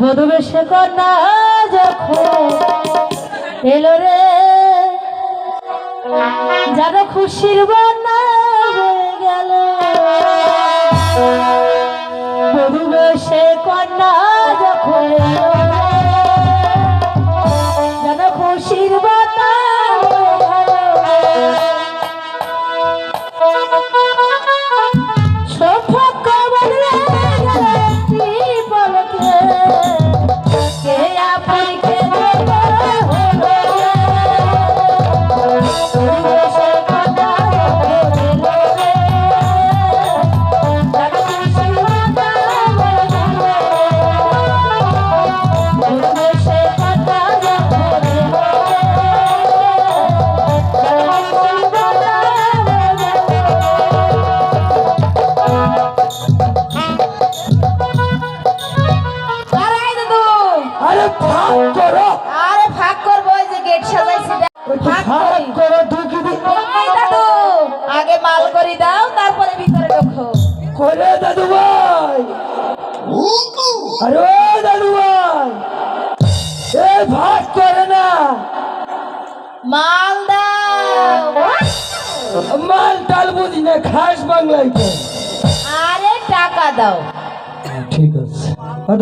বধুবেশে কন্যা যখন এলো রে, যেন খুশির বন্যা হয়ে গেল। বধুবেশে কন্যা যখন এলো রে, যেন খুশির বন্যা হয়ে গেল। সৌভাগ্য বদলে গেল পলকে, কে আপন কে আগে মাল করে দাও, তারপরে ভিতরে ঢোকো। করে দাদু ভাই, আরে দাদু ভাই, এই ভাগ করে না, মাল দাও। মাল টাল বুঝি না, খাস বাংলায় তো। আরে টাকা দাও। ঠিক আছে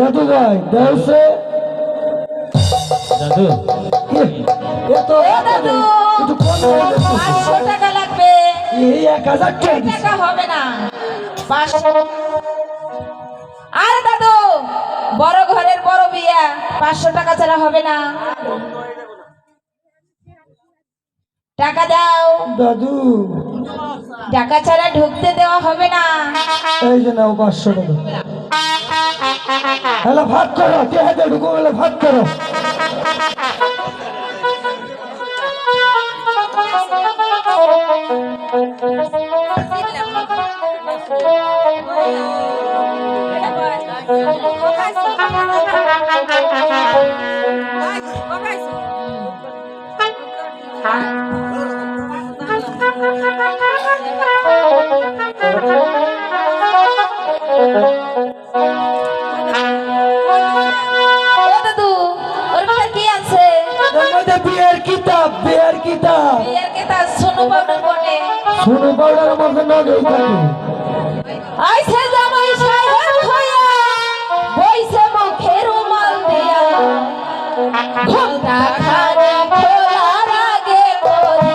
দাদু ভাই, দাও সে দাদু। দাদু 500 টাকা লাগবে। এই 1000 টাকা হবে না, 500। আরে দাদু, বড় ঘরের বড় বিয়া, 500 টাকা ছাড়া হবে না। টাকা দাও দাদু, টাকা ছাড়া ঢুকতে দেওয়া হবে না। এই যে নাও 500 টাকা। হ্যালো, ভাগ করো, কে হাতে ঢুকো, হ্যালো ভাগ করো। বিয়ের কিতাব, বিয়ের কিতাব, বিয়ের কিতাব। সোনু পাউডার বনে, সোনু পাউডার মধ্যে নগে থাকে। আইছে জামাই সাহেব হইয়া, বইছে মুখে রুমাল দিয়া, ঘোমটা খানে খোলার আগে করি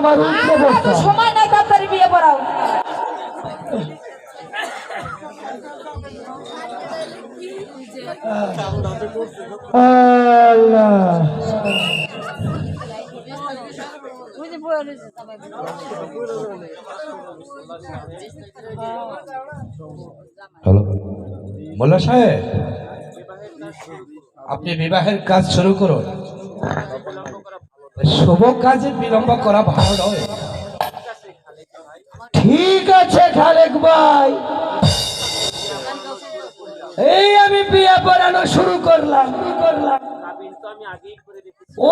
আমার উঠতে আর দাদু, বসা সময় নাই, তাড়াতাড়ি বিয়ে পড়াও। আল্লাহ হ্যালো মোল্লা সাহেব, আপনি বিবাহের কাজ শুরু করুন। শুভ কাজে বিলম্ব করা ভালো নয়। ঠিক আছে খালেক ভাই, এই আমি বিয়ে পড়ানো শুরু করলাম।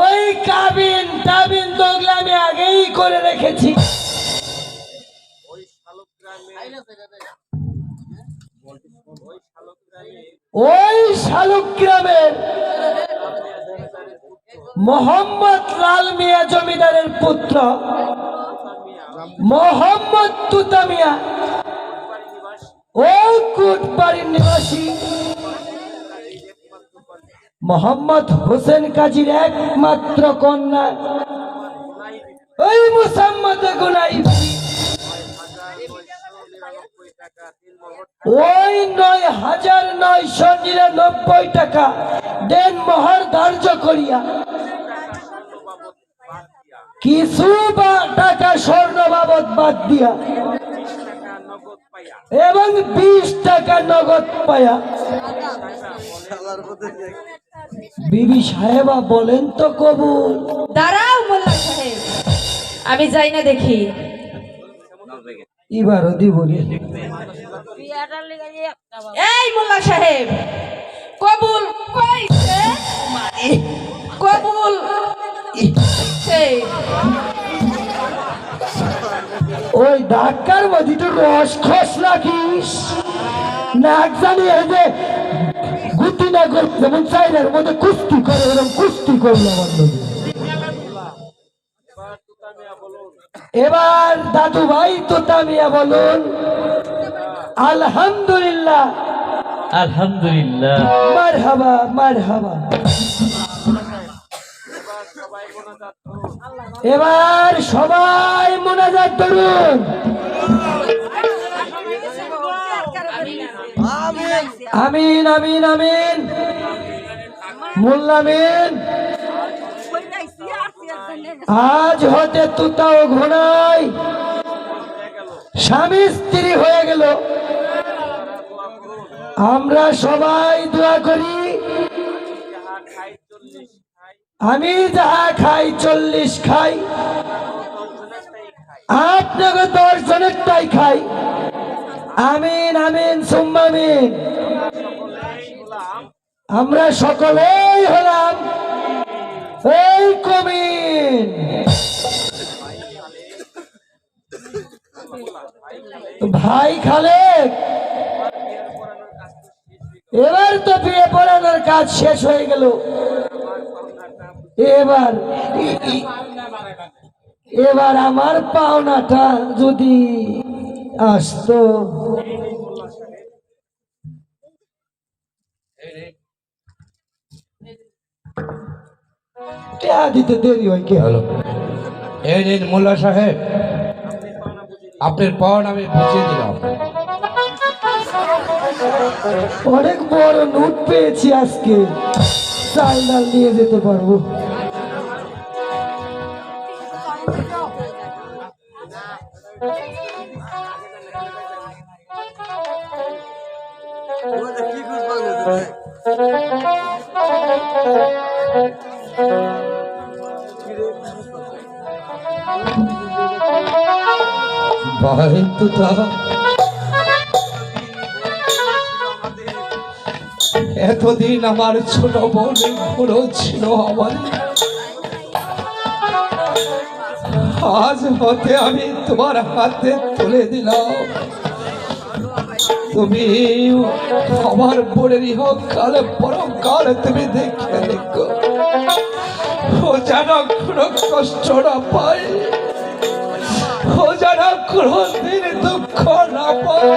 ওই কাবিন টাবিন তো ওগুলো আমি আগেই করে রেখেছি। ওই শালুক গ্রামের মোহাম্মদ লাল মিয়া জমিদারের পুত্র মোহাম্মদ তুতা মিয়া, ওই কুটবাড়ির নিবাসী মোহাম্মদ হোসেন কাজীর একমাত্র কন্যা ওই মুসাম্মদ গুনাই, ওই ৯,৯৯৯ টাকা দেন মোহর ধার্য করিয়া কিছু বা টাকা স্বর্ণ বাবদ বাদ দিয়া এবং 20 টাকা নগদ পায়া। বিবি সাহেবা বলেন তো কবুল? দাঁড়াও মোল্লা সাহেব, আমি যাই না দেখি। এবারও দিব রে। এই মোল্লা সাহেব, কবুল কইছে? কবুল কইছে? ওই ধাক্কার মধ্যে তো রস খস রাখিস, নাক জানি এই যে গুটি না করে যেমন চাইনার মধ্যে কুস্তি করে এরকম কুস্তি করলো আমার নদী। এবার দাদু ভাই তোতা মিয়া বলুন আলহামদুলিল্লাহ। আলহামদুলিল্লাহ। মারহাবা মারহাবা। এবার সবাই মোনাজাত করুন। আমিন আমিন আমিন। মোল্লা আমিন। আজ হতে তুতাও ঘোড়াই স্বামী স্ত্রী হয়ে গেল। আমরা সবাই দোয়া করি, আমি যাহা খাই 40 খাই, আপনাকে 10 জনেরটাই খাই। আমিন আমিন সুম্মা আমিন। আমরা সকলেই হলাম এই কমিন। ভাই খালেক, এবার তো বিয়ে পড়ানোর কাজ শেষ হয়ে গেল। এবার আমার পাওনাটা যদি আসতো। দিতে দেরি হয় কে? হ্যালো, এই নিন মোল্লা সাহেব, আপনার পাওনা আমি বুঝিয়ে দিলাম। অনেক বড় নোট পেয়েছি আজকে, চাল ডাল নিয়ে যেতে পারবো। ভাই তুতা, এতদিন আমার ছোট বোনের গুলো ছিল আমার, আজ হতে আমি তোমার হাতে তুলে দিলাম। তুমি আমার বোনের হোক কালে পরম কালে তুমি দেখে দেখো, ও যেন কোনো কষ্ট না পায়, ও যেন কোনদিন দুঃখ না পায়।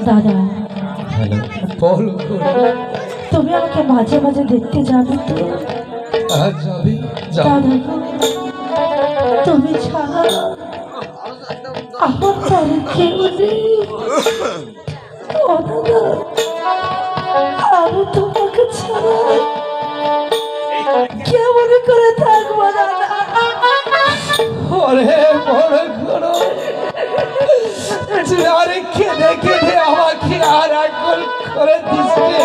দাদা, বল তুমি আমাকে মাঝে মাঝে দেখতে যাবে তো? যাবি যাব। দাদা গো, তুমি ছাড়া আমার তার কেউ নেই। ও দাদা, আমি তোমাকে ছাড়া কেমন করে থাকবো দাদা? ওরে বড় ঘোড়ো, তুই আরে কেঁদে কেঁদে আমাকে আর আকল করে দিস রে।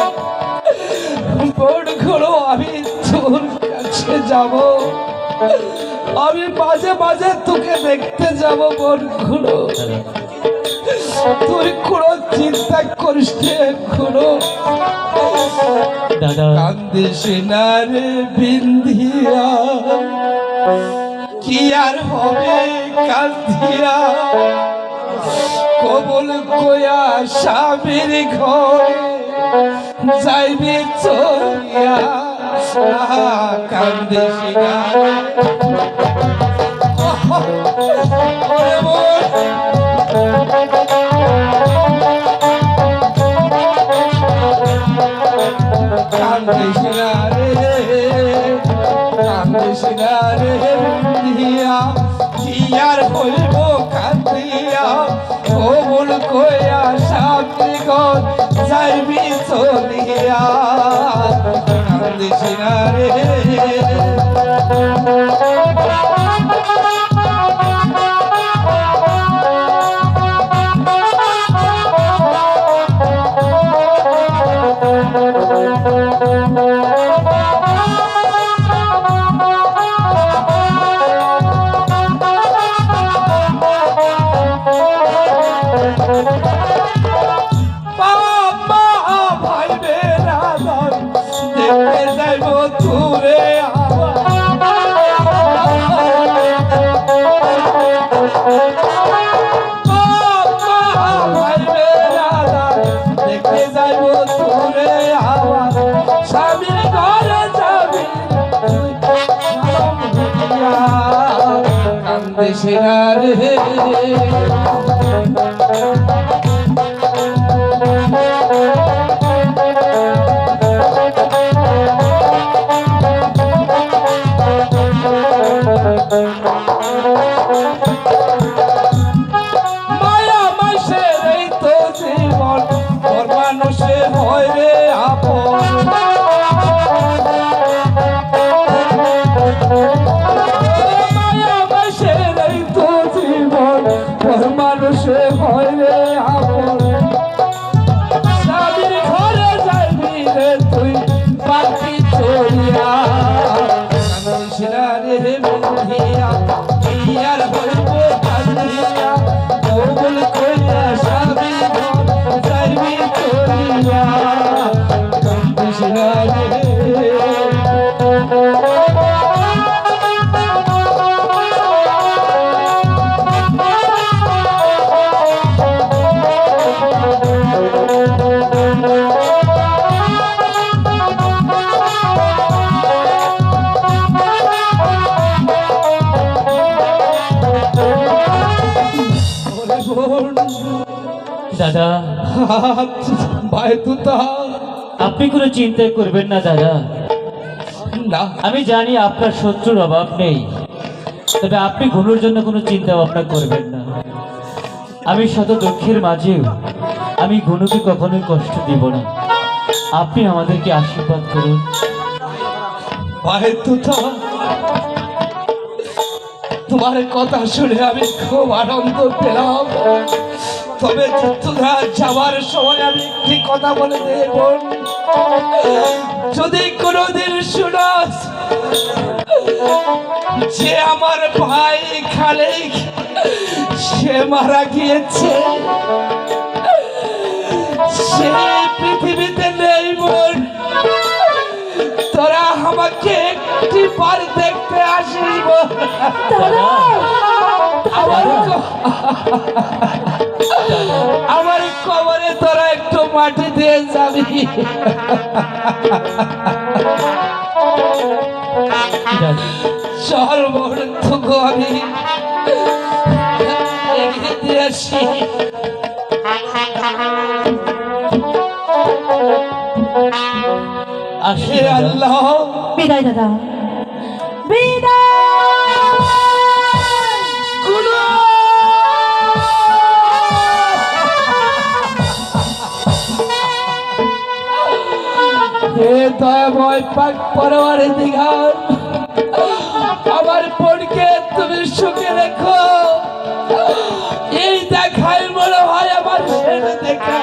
বড় ঘোড়ো, আমি তোর কাছে যাব, আমি মাঝে মাঝে তোকে দেখতে যাব। বড় ঘোড়ো, তুই কোনো চিন্তা করিস নে ঘোড়ো। দাদা কান্দিস না রে বিন্ধিয়া, কি আর হবে কান্দিয়া। কবল কয়া স্বামীর ঘরে যাইবি চলিয়া। কান্দিস না ওরে মন, কান্দিস না রে, কান্দিস না রে বিন্ধিয়া, কি আর হইব কান্দিয়া। কবল কয়া সামনে ঘর যাইবি চলিয়া। কান্দিস না রে। বাবা ভাই বেরাদার দেখতে যাইব তুরে ভাই বেরাদার দেখতে যাইব তুরে আবার। স্বামীর ঘরে যাবি কান্দিস না রে। মায়া মাসের এই তো জীবন, তোর মানুষে হয় রে আপন। মায়া মাসের এই তো জীবন, তোর মানুষে হয় রে আপন। স্বামীর ঘরে যাইবি রে তুই বাকি চলিয়া। কান্দিস না রে বিন্ধিয়া, কি আর হইব কান্দিয়া। কবুল কইরা স্বামীর ঘর যাইবি চলিয়া। কান্দিস না রে। দাদা ভাই তুতা আপনি কোনো চিন্তা করবেন না দাদা। না, আমি জানি আপনার শত্রুর অভাব নেই, তবে আপনি ঘুনোর জন্য কোনো চিন্তা ভাবনা করবেন না। আমি শত দুঃখের মাঝেও আমি ঘুনুকে কখনোই কষ্ট দিব না। আপনি আমাদেরকে আশীর্বাদ করুন। ভাই তুতা, তোমার কথা শুনে আমি খুব আনন্দ পেলাম। তবে তোরা যাওয়ার সময় আমি একটি কথা বলে দেব, যদি কোনোদিন শুনাস যে আমার ভাই খালেক সে মারা গিয়েছে, সে পৃথিবীতে নেই বোন, তোরা আমাকে একটি বার দেখতে আসিস বোন। আমার কবরে তোরা একটু মাটি দিয়ে যাবি। চল বোন, তোকে আমি এগিয়ে দিয়ে আসি। আসি হে দাদা। আল্লাহ, বিদায় দাদা, বিদায়। হে দয়াময় পাক পরওয়ারে দিগার, আমার বোনকে তুমি সুখে রেখো। এই দেখায় মনে হয় আমার শেষ দেখা,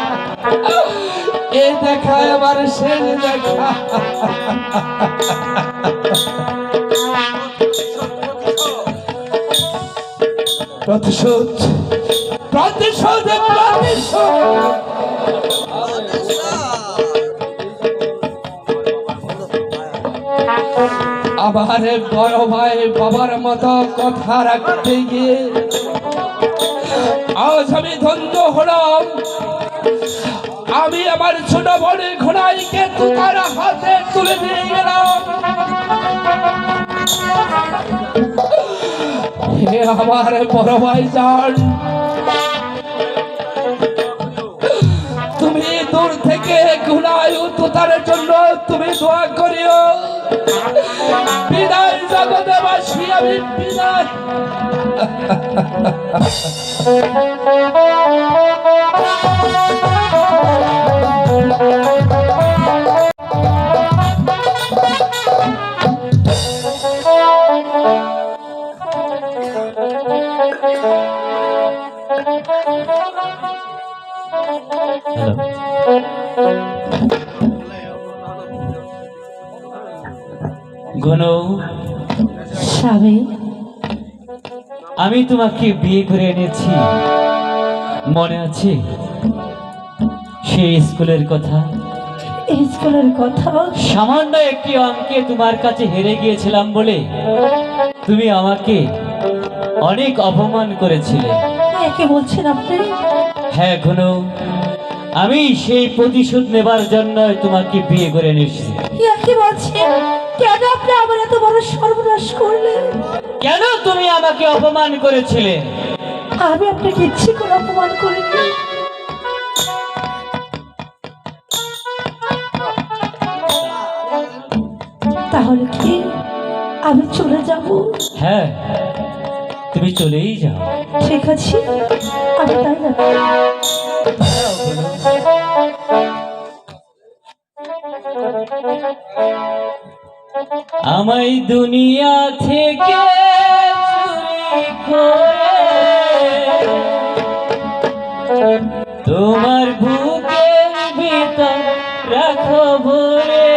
এই দেখায় আমার শেষ দেখা। প্রতিশোধ, প্রতিশোধ, প্রতিশোধ। আমার বড় ভাই বাবার মতো কথা রাখতে গিয়ে আজ আমি ধন্য হলাম। আমি আমার ছোট বোনের ঘোড়াইকে তোমার হাতে তুলে দিয়ে গেলাম। হে আমার বড় ভাই যান, তুমি দূর থেকে ঘোড়ায় উত্তরের জন্য তুমি দোয়া করিও। বিদায় জগৎবাসী, আমি বিদায়। গুনু, স্বামী, আমি তোমাকে বিয়ে করে এনেছি, মনে আছে সেই স্কুলের কথা? এই স্কুলের কথা? সামান্য একটি অঙ্কে তোমার কাছে হেরে গিয়েছিলাম বলে তুমি আমাকে অনেক অপমান করেছিলে। কি বলছেন আপনি? হ্যাঁ গুনু, আমি সেই প্রতিশোধ নেবার জন্য তোমাকে বিয়ে করে এনেছি। কি বলছেন? কেন আপনি আমার এত বড় সর্বনাশ করলেন? কেন তুমি আমাকে অপমান করেছিলে? আমি আপনাকে ইচ্ছে করে অপমান করিনি। তাহলে কি আমি চলে যাব? হ্যাঁ, তুমি চলেই যাও। ঠিক আছে, আমি তাই যাবো। আমায় দুনিয়া থেকে চুরি করে তোমার বুকের ভিতর রাখো ভরে,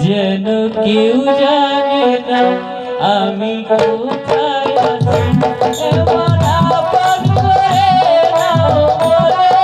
যেন কেউ জানে না আমি কোথায় আছি। এমন আপন করে নাও বলে,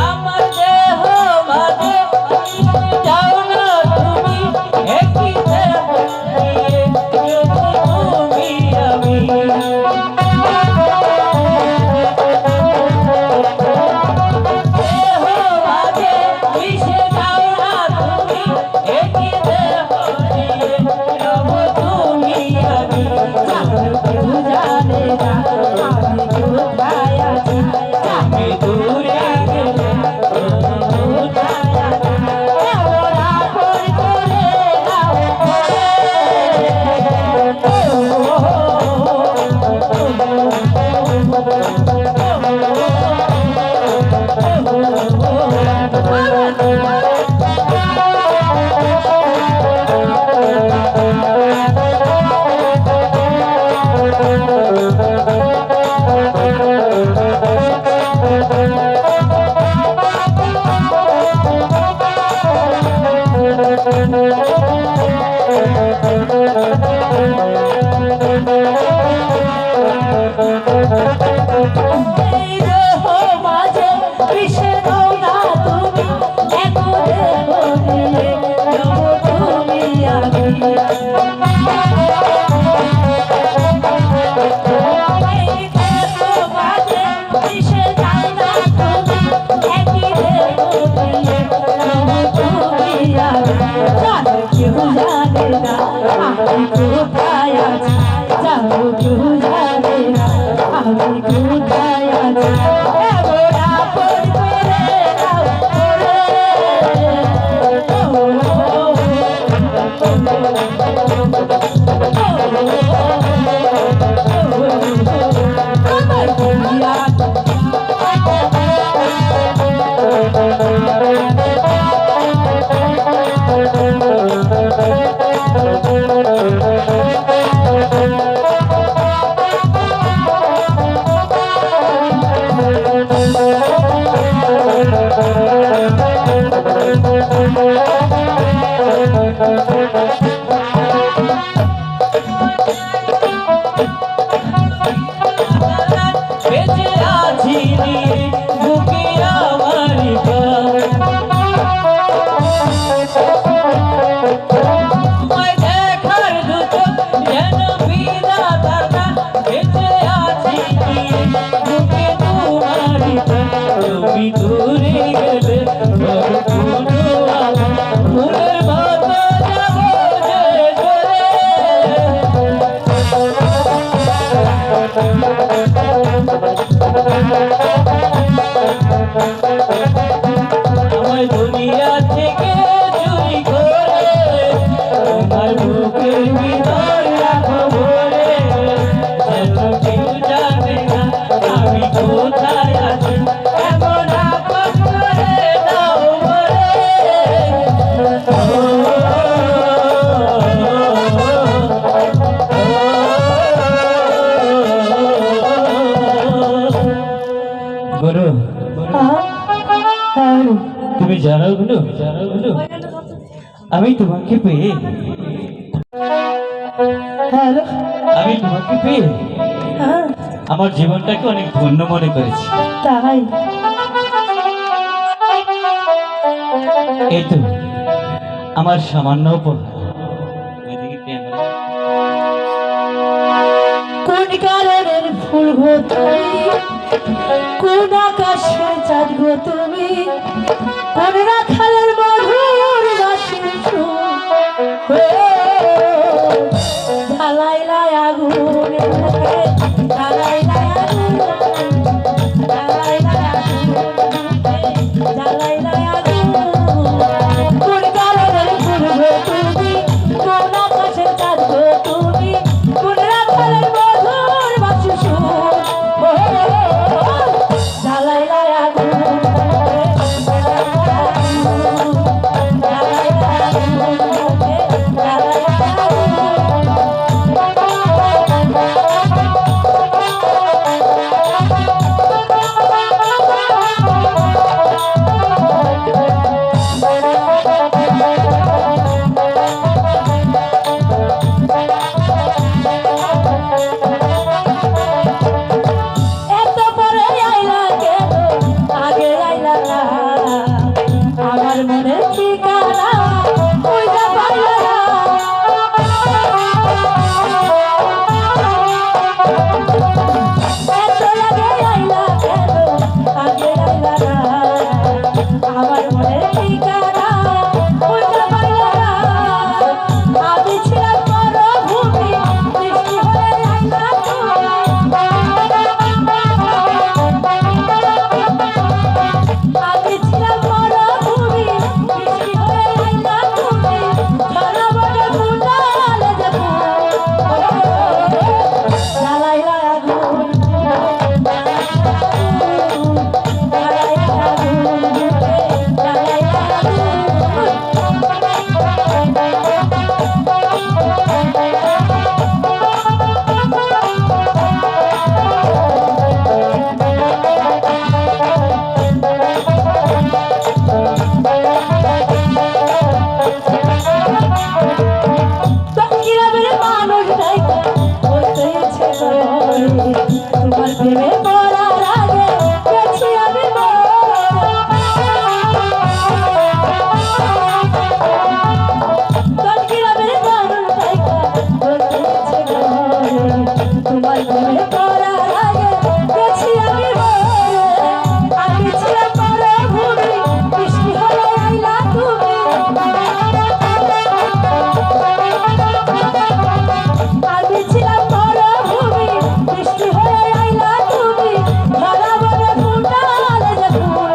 আমার দেহ মাঝে যাও না তুমি, একই দেহ নিয়ে তুমি আমি। দেহ মাঝে মিশে যাও না তুমি, একই দেহ নিয়ে তুমি আমি। কেউ জানে না আমি কোথায় আছি, আমি দূরে গেলে কোথায় আছি। এমন আপন করে নাও Thank you. এই দেহ মাঝে বিষে দাও না তুমি এত দেহ দিয়ে যাব তুমি আমি এই দেহ মাঝে বিষে দাও না তুমি একই দেহ দিয়ে যাব তুমি আমি জানো কেউ জানে না আমি কোথায় আছি জানো কেউ জানে না আমি কোথায় আছি এমন আপন করে দাও আমার দুনিয়া বেঁচে আছি নিয়ে বুকে আমার তোমায় দেখার দুটো যেন বিধাতা বেঁচে আছি নিয়ে বুকে তোমার তুমি দূরে গেলে ফুলের মতো যাবো জোরে জোরে আমায় দুনিয়া থেকে চুরি করে তোমার বুকের ভিতর রাখো ভরে যেন কেউ জানে না আমি কোথায় আছি এমন আপন করে দাও গুরু তুমি জানো গুরু আমি তোমাকে পেয়ে হ্যালো আমি তোমাকে পেয়ে হ্যাঁ আমার জীবনটাকে অনেক ধন্য মনে করেছি তাই এই তো আমার সামান্য উপর ওইদিকে ক্যামেরা কোন কারণের ফুল গো তুমি কোন আকাশের চাঁদ গো তুমি কোন রাখালের মধুর বাসির জ্বালাইলাই আগুন বুকে জ্বালাইলাই আগুন জ্বালাইলাই আগুন বুকে জ্বালাইলাই আগুন কোন কারণের ফুল গো তুমি কোন আকাশের চাঁদ গো তুমি কোন রাখালের মধুর বাসির জ্বালাইলাই আগুন প্রেমে পড়ার আগে গেছি আমি তোমার প্রেমে পড়ার আগে গেছি আমি আমি ছিলাম মরুভূমি বৃষ্টি হয়ে আইলা তুমি আমি ছিলাম মরুভূমি বৃষ্টি হয়ে আইলা তুমি ধরা বনে ফুটালে যে ফুল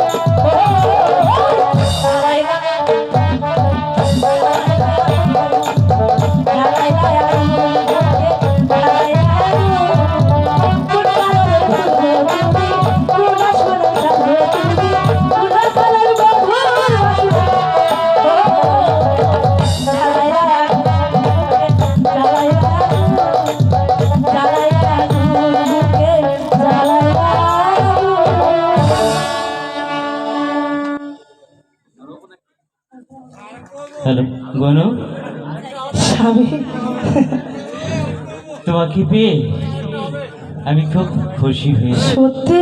হ্যালো গনু, স্বামী তোমাকে পেয়ে আমি খুব খুশি হয়েছি। সত্যি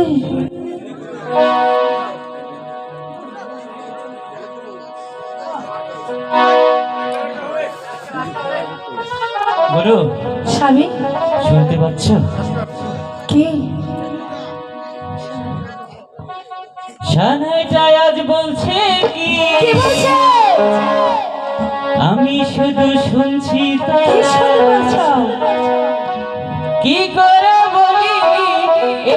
গনু, স্বামী শুনতে পাচ্ছ? কি সানাইটা আজ বলছে কি কি বলছে আমি শুধু শুনছি তো। কি শুনতে পাচ্ছ কি করে বলি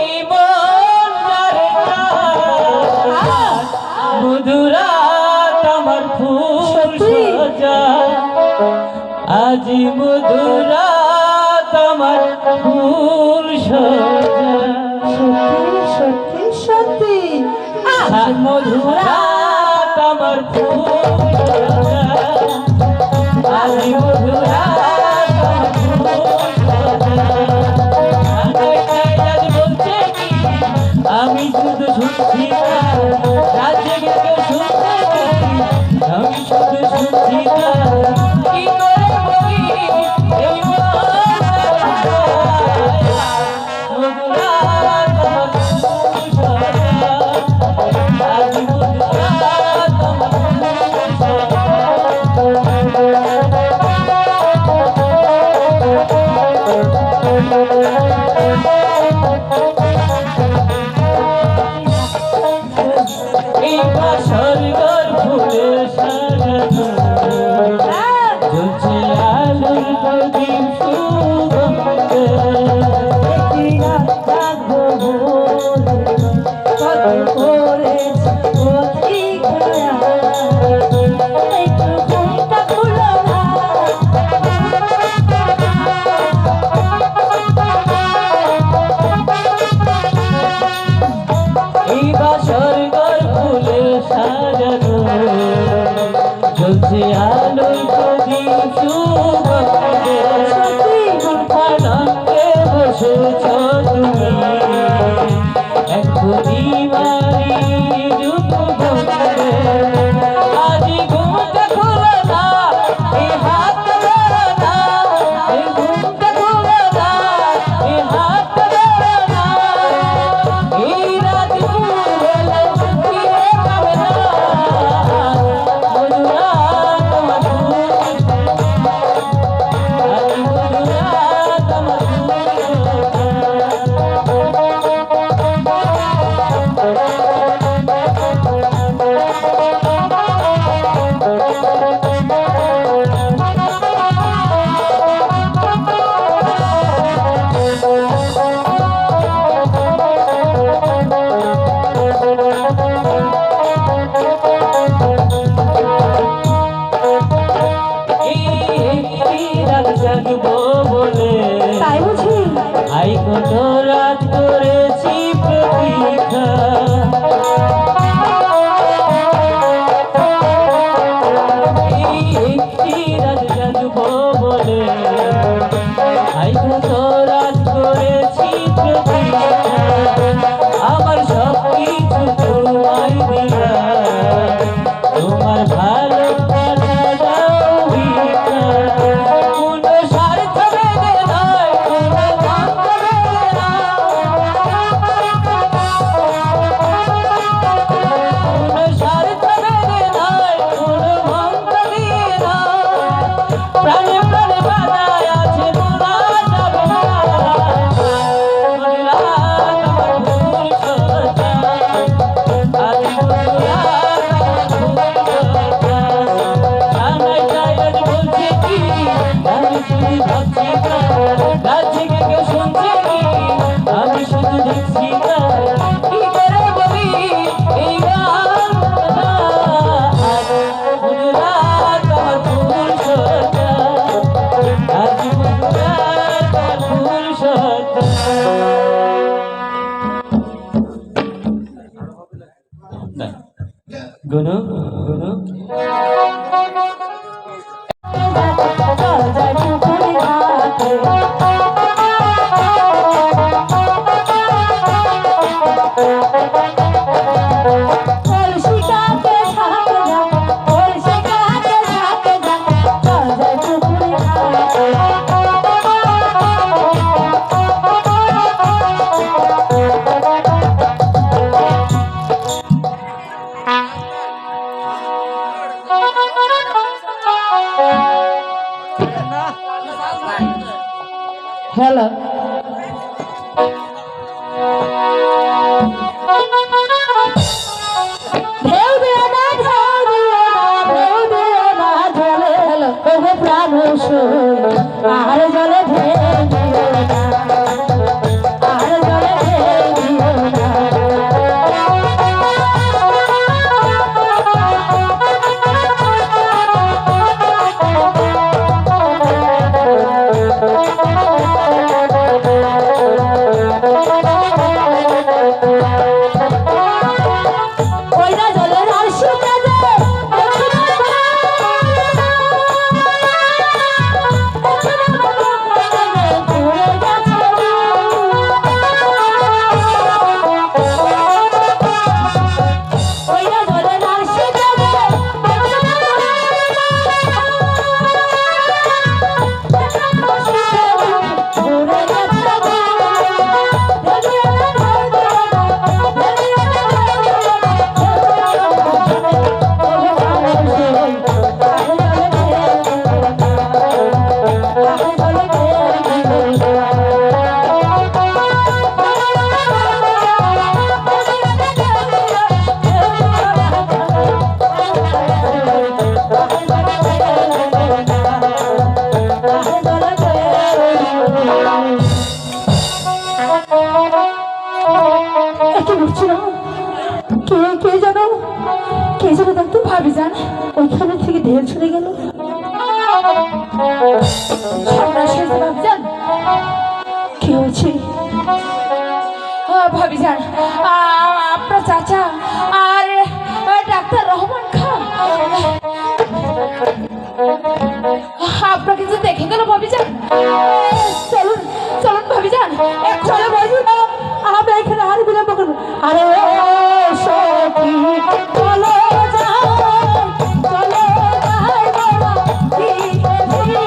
এই মনের মধুরাত আমার ফুল সত্যি? সজা, আজ মধুরাত আমার ফুল সজা, সত্যি সত্যি আজ মধুরাত আমার ফুল সজা, আজ মধুরাত আমার ফুল সজা। আজ বলছে কি আমি শুধু শুনছি না, রাজ্যে কেউ শুনতে কি আমি শুধু শুনছি না। কি করে বলি এই মধুরাত আমার ফুল সজা, আজ মধুরাত আমার ফুল এই বাসরঘর ফুলে সাজানো, জ্বলছে আলোর প্রদীপ সুগন্ধে। এই বাসরঘর ফুলে সাজানো, জ্বলছে আলোর প্রদীপ সুগন্ধে। আনন্দে বসেছ তুমি এক পরিবারি যুগন্ধে। আজ ঘুমটা খুলো না, এই হাত ধরো না, এই ঘুমটা খুলো না, এই হাত ধরো না। এই রাত ভুলে ফিরে পাবে না, মধুরাত আমার ফুল সজা, আজ মধুরাত আমার জাগবো বলে তাই বুঝি আই কত রাত করেছি প্রতীক্ষা। এই একটি রাত জাগবো বলে আই কত রাত করেছি প্রতীক্ষা। আমার সব কিছু তোমায় দিলা, তোমার ভালো কোনো স্বার্থ বেঁধে নয়, কোনো মন্ত্র বেঁধে নয়। গুনু গুনু চল যাই পুকুরে ঘাটে কলসি কাকে ঝাঁকে যাক কলসি কাকে ঝাঁকে যাক চল যাই পুকুরে ঘাটে হ্যালো ঢেউ দিও না ঢেউ দিও না ঢেউ দিও না জলে ওগো প্রাণ সই আর জলে ঢেউ দিও না আর জলে ঢেউ দিও না ওইটা জলের আর শুকে যায় ওইটা জলের আর শুকে কে যেন দেখতে ভাবি যান ওইখানে থেকে ঢেল ছুড়ে গেল ভাবি যান কি হয়েছে ভাবি যান আপনার চাচা আর ডাক্তার রহমান খান আপনাকে যে দেখে গেল ভাবি যান চলুন চলুন ভাবি যান চলো বাজু আমরা এখানে আর বিলম্ব করবো আরে সখী চলো যাও চলো যাই বাবা ধীরে ধীরে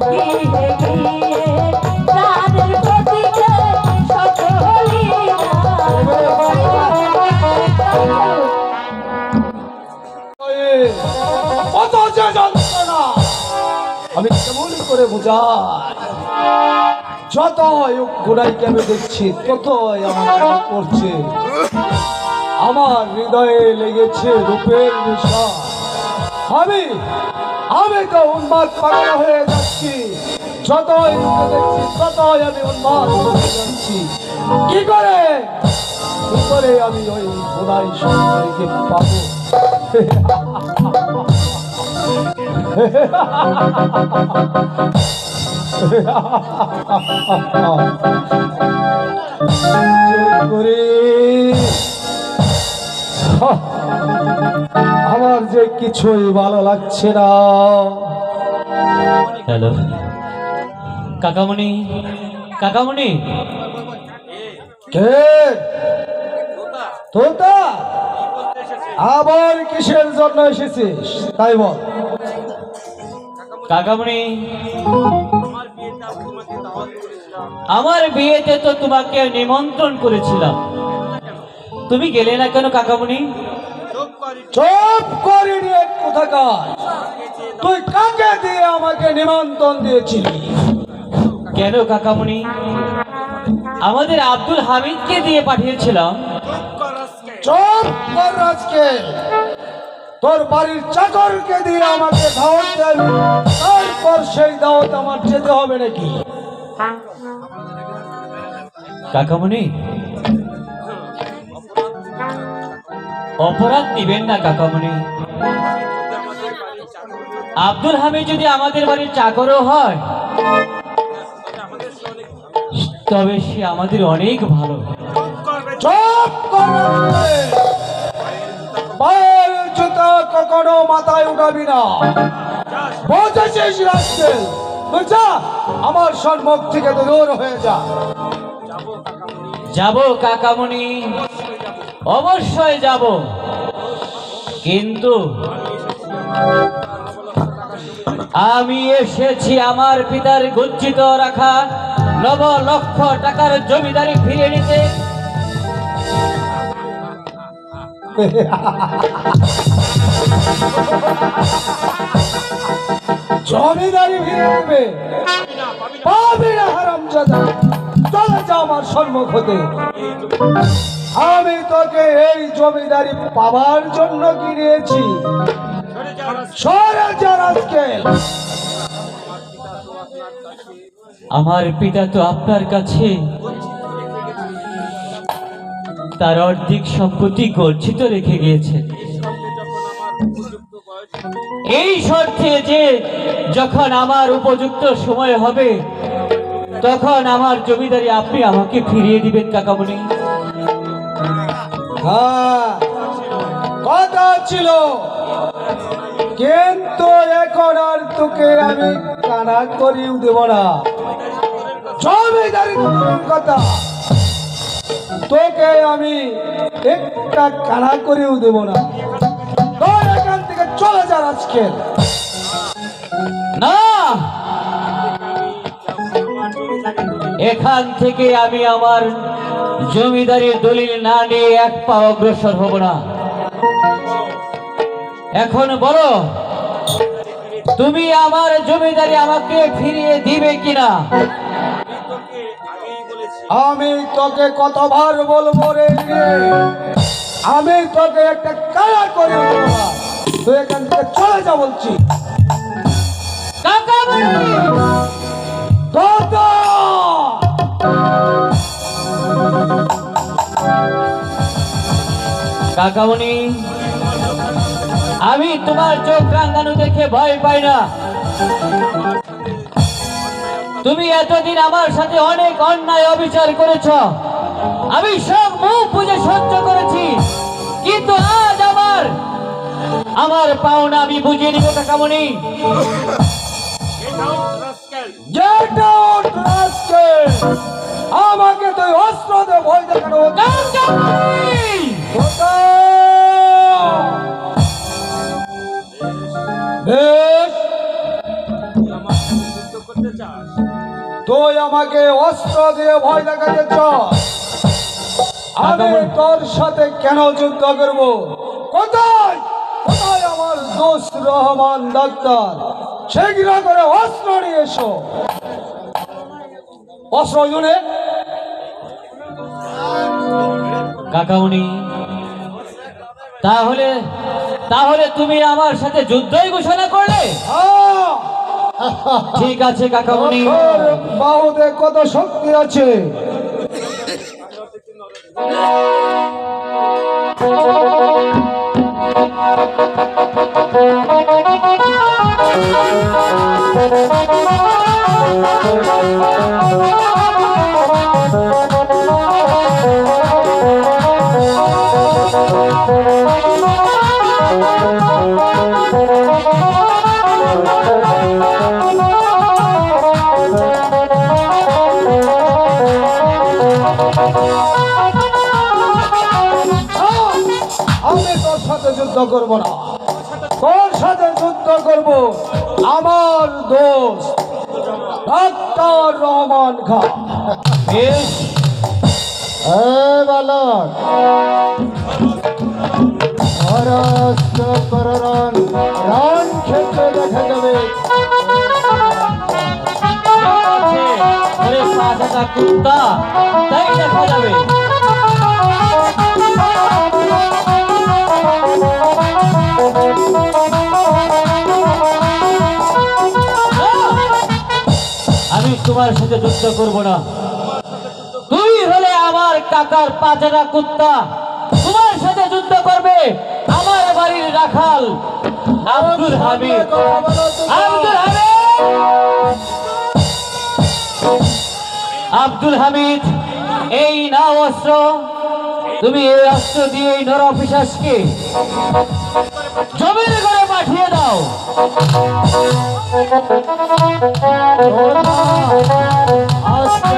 ধীরে ধীরে রাতের গতিতে সকলি কত যে যন্ত্রণা আমি কেমন করে বোঝাই যত গোড়াইকে আমি দেখছি ততই আমার মনে পড়ছে আমার হৃদয়ে লেগেছে রূপের নেশা আমি আমি তো উন্মাদ পাগল হয়ে যাচ্ছি যতই রূপে দেখছি ততই আমি উন্মাদ হয়ে যাচ্ছি কি করে আমি ওই গোড়াই সুন্দরীকে পাবো আমার যে কিছুই ভালো লাগছে না। হ্যালো কাকামণি কাকামণি কে তোতা আবার কিসের জন্য এসেছিস তাই বল। কাকামণি আমার বিয়েতে তো তোমাকে নিমন্ত্রণ করেছিলাম, তুমি গেলে না কেন কাকামণি? চুপ করি রে কোথাকার, তুই কাকে দিয়ে আমাকে নিমন্ত্রণ দিয়েছিলি? কেন কাকামণি? আমাদের আব্দুল হামিদকে দিয়ে পাঠিয়েছিলাম। চুপ কর আজকে। তোর বাড়ির চাকরকে দিয়ে আমাকে দাওয়াত দেন, তারপর সেই দাওয়াত আমার যেতে হবে নাকি? কাকামণি, অপরাধ নিবেন না কাকামণি। আব্দুল হামিদ যদি আমাদের বাড়ির চাকরও হয়, তবে সে আমাদের অনেক ভালো। চুপ কর আজকে। পায়ের জুতা কখনো মাথায় উঠাবি না, বুঝেছিস রাস্কেল? বুঝা, আমার সম্মুখ থেকে তো দূর হয়ে যা। যাব কাকামণি, অবশ্যই যাব, কিন্তু আমি এসেছি আমার পিতার গচ্ছিত রাখা 9 লক্ষ টাকার জমিদারি ফিরিয়ে নিতে। জমিদারি ফিরে নেবে? পাবি না হারামজাদা, চলে যা আমার সম্মুখ হতে। আমি তোকে এই জমিদারি পাবার জন্য কিনেছি। সরে যা রাস্কেল। আমার পিতা তো আপনার কাছে তার অর্ধেক সম্পত্তি গচ্ছিত রেখে গিয়েছে, এই শর্তে যে যখন আমার উপযুক্ত সময় হবে তখন আমার জমিদারি আপনি আমাকে ফিরিয়ে দিবেন কাকামণি। হ্যাঁ, কথা ছিল, কিন্তু এখন আর তোকে আমি কানা করিও দেব না। জমিদারি কথা, তোকে আমি একটা কানা করিও দেব না। তোর এখান থেকে চলে যা আজকে। না, এখান থেকে আমি আমার জমিদারির দলিল না নিয়ে এক পা অগ্রসর হব না। এখন বলো, তুমি আমার জমিদারি আমাকে ফিরিয়ে দিবে কিনা? আমি তোকে কতবার বলবো রে, আমি তোকে একটা কানা করে দেব না। তুই এখান থেকে চলে যা বলছি। কাকামণি! দাদা! কাকামণি, আমি তোমার চোখ রাঙানো দেখে ভয় পাই না। তুমি এতদিন আমার সাথে অনেক অন্যায় অবিচার করেছ, আমি সব মুখ বুঝে সহ্য করেছি, কিন্তু আজ আমার পাওনা আমি বুঝিয়ে নিব কাকামণি। Get out, rascal! আমাকে তুই অস্ত্র দিয়ে ভয় দেখানো কাকামণি! বেশ, তুই আমাকে অস্ত্র দিয়ে ভয় দেখাতে চাস? আমি তোর সাথে কেন যুদ্ধ করব? কোথায় কোথায় আমার দোস্ত রহমান ডাক্তার? শীঘ্র করে অস্ত্র নিয়ে এসো। অস্ত্র জুনে কাকামণি, তাহলে তাহলে তুমি আমার সাথে যুদ্ধই ঘোষণা করলে? ঠিক আছে কাকামণি। বাহুতে কত শক্তি আছে। আমি তোর সাথে যুদ্ধ করব না, তোর সাথে যুদ্ধ করব আমার দোস্ত ডাক্তার রহমান খান। বেশ, বালক রান ক্ষেত্রে দেখা যাবে। ওরে পাঁচটা কুত্তা, তাই দেখা যাবে। আমি তোমার সাথে যুদ্ধ করব না। তুই হলে আমার কাকার পাঁচটা কুত্তা, তোমার সাথে যুদ্ধ করবে আমার বাড়ির রাখাল আব্দুল হামিদ। আব্দুল হামিদ, আব্দুল হামিদ, এই নাও অস্ত্র। তুমি এই অস্ত্র দিয়ে এই নর পিশাচকে জমির ঘরে পাঠিয়ে দাও। আজকে